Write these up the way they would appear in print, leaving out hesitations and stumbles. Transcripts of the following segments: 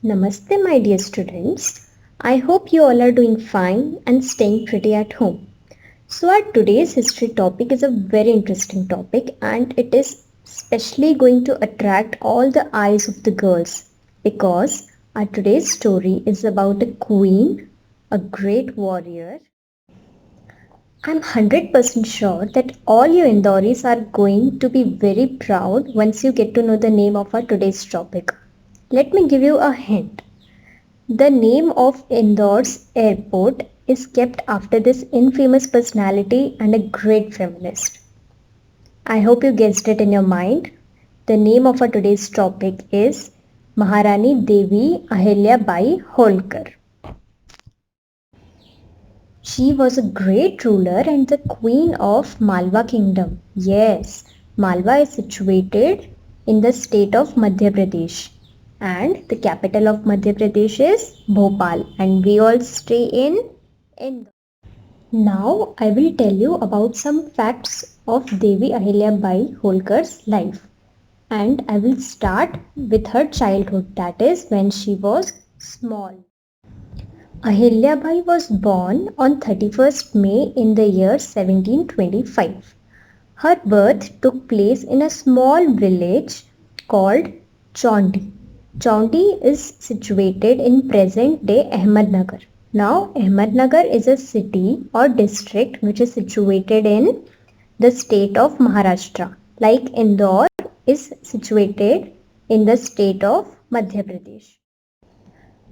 Namaste, my dear students. I hope you all are doing fine and staying pretty at home. So, our today's history topic is a very interesting topic and it is especially going to attract all the eyes of the girls because our today's story is about a queen, a great warrior. I'm 100% sure that all you Indoris are going to be very proud once you get to know the name of our today's topic. Let me give you a hint. The name of Indore's airport is kept after this infamous personality and a great feminist. I hope you guessed it in your mind. The name of our today's topic is Maharani Devi Ahilya Bai Holkar. She was a great ruler and the queen of Malwa kingdom. Yes, Malwa is situated in the state of Madhya Pradesh and the capital of Madhya Pradesh is Bhopal and we all stay in Indore. Now I will tell you about some facts of Devi Ahilya Bai Holkar's life and I will start with her childhood, that is when she was small. Ahilyabai was born on 31st May in the year 1725. Her birth took place in a small village called Chaundi. Chaundi is situated in present day Ahmednagar. Now, Ahmednagar is a city or district which is situated in the state of Maharashtra, like Indore is situated in the state of Madhya Pradesh.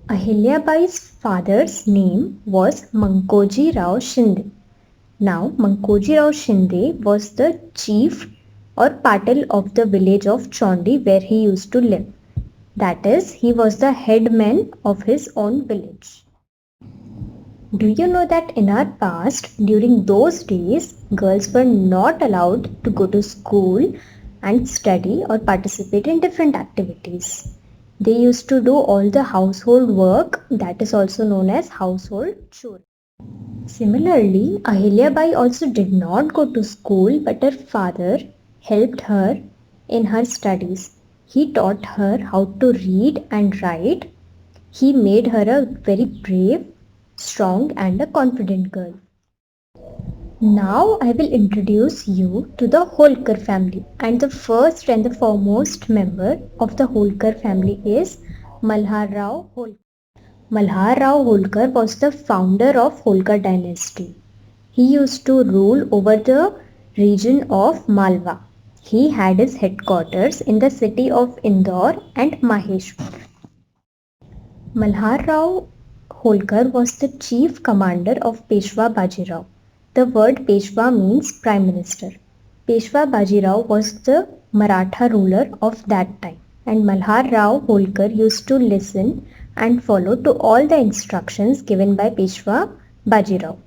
Ahilyabai's father's name was Mankoji Rao Shinde. Now, Mankoji Rao Shinde was the chief or patil of the village of Chaundi where he used to live. That is, he was the headman of his own village. Do you know that in our past, during those days, girls were not allowed to go to school and study or participate in different activities? They used to do all the household work, that is also known as household chores. Similarly, Ahilyabai also did not go to school, but her father helped her in her studies. He taught her how to read and write. He made her a very brave, strong and a confident girl. Now I will introduce you to the Holkar family, and the first and the foremost member of the Holkar family is Malhar Rao Holkar. Malhar Rao Holkar was the founder of Holkar dynasty. He used to rule over the region of Malwa. He had his headquarters in the city of Indore and Maheshwar. Malhar Rao Holkar was the chief commander of Peshwa Bajirao. The word Peshwa means Prime Minister. Peshwa Bajirao was the Maratha ruler of that time and Malhar Rao Holkar used to listen and follow to all the instructions given by Peshwa Bajirao.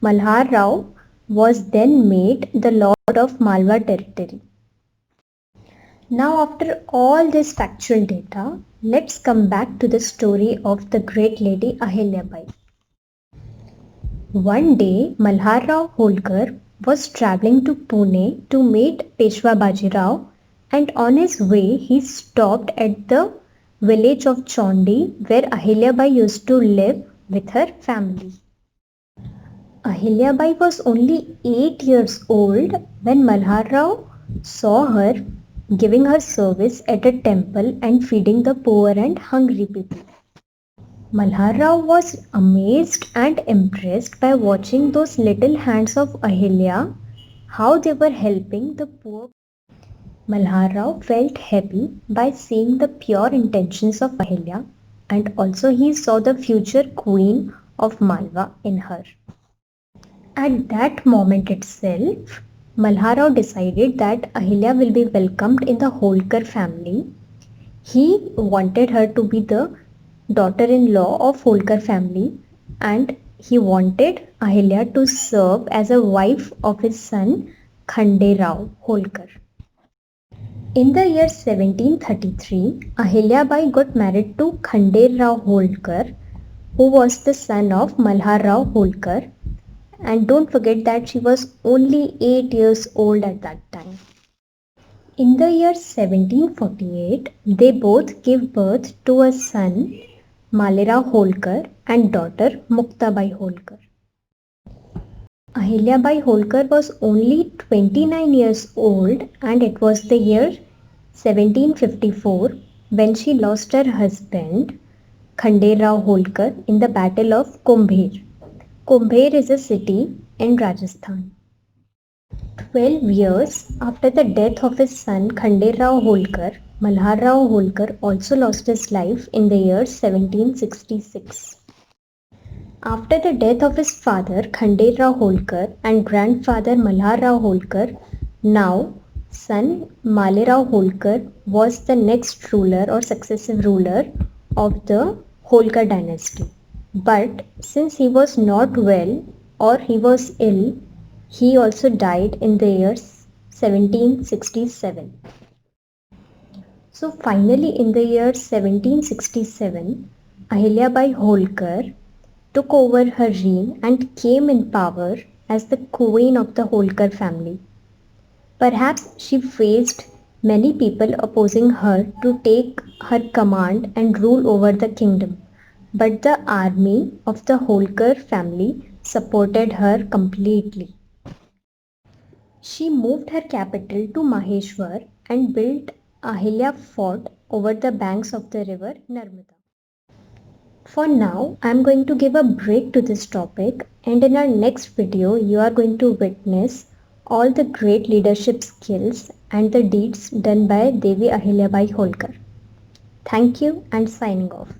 Malhar Rao was then made the Lord of Malwa territory. Now after all this factual data, let's come back to the story of the great lady Ahilyabai. One day, Malhar Rao Holkar was travelling to Pune to meet Peshwa Bajirao and on his way he stopped at the village of Chaundi where Ahilyabai used to live with her family. Ahilyabai was only 8 years old when Malhar Rao saw her giving her service at a temple and feeding the poor and hungry people. Malhar Rao was amazed and impressed by watching those little hands of Ahilya, how they were helping the poor. Malhar Rao felt happy by seeing the pure intentions of Ahilya and also he saw the future queen of Malwa in her. At that moment itself, Malhar Rao decided that Ahilya will be welcomed in the Holkar family. He wanted her to be the daughter-in-law of Holkar family and he wanted Ahilya to serve as a wife of his son Khande Rao Holkar. In the year 1733, Ahilyabai got married to Khande Rao Holkar, who was the son of Malhar Rao Holkar, and don't forget that she was only 8 years old at that time. In the year 1748, they both gave birth to a son, Malirao Holkar, and daughter, Muktabai Holkar. Ahilyabai Holkar was only 29 years old, and it was the year 1754 when she lost her husband, Khanderao Holkar, in the Battle of Kumbher. Kumbher is a city in Rajasthan. 12 years after the death of his son Khanderao Holkar, Malharrao Holkar also lost his life in the year 1766. After the death of his father Khanderao Holkar and grandfather Malharrao Holkar, now son Malirao Holkar was the next ruler or successive ruler of the Holkar dynasty. But since he was not well or he was ill, he also died in the year 1767. So finally in the year 1767, Ahilyabai Holkar took over her reign and came in power as the queen of the Holkar family. Perhaps she faced many people opposing her to take her command and rule over the kingdom, but the army of the Holkar family supported her completely. She moved her capital to Maheshwar and built Ahilya Fort over the banks of the river Narmada. For now, I am going to give a break to this topic, and in our next video you are going to witness all the great leadership skills and the deeds done by Devi Ahilyabai Holkar. Thank you and signing off.